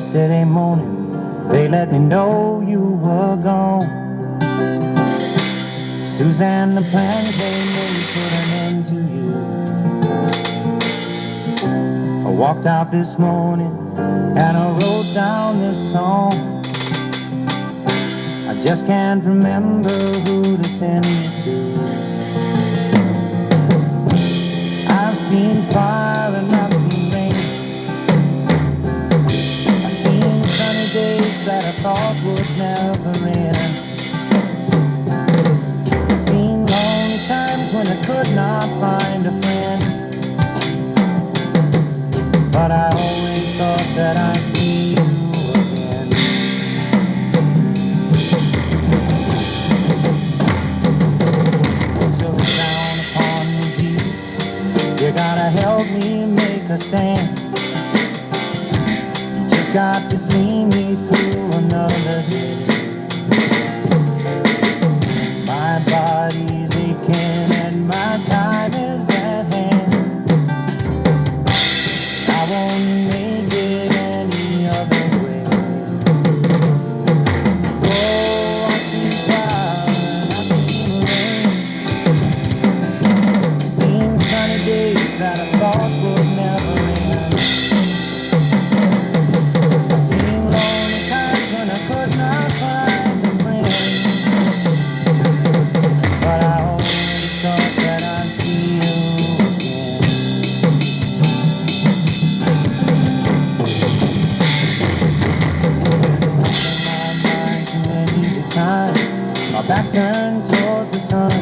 yesterday morning they let me know you were gone. Suzanne, the plans they made put an end to you. I walked out this morning and I wrote down this song. I just can't remember who to send it to. I've seen fire and I've seen rain. I've seen sunny days that I thought would never end. I've seen lonely times when I could not find a friend. But I always thought that I'd see you again. So down upon me, Jesus, you gotta help me make a stand. You just got to see me through another day. My body's aching and my time is at hand. I won't make it any other way. Oh, I see fire and I see rain. I've seen sunny days that I thought would never end. I've seen lonely times when I could not find a friend. But I always thought that I'd see you again. My mind to an easy time, my back turned towards the sun.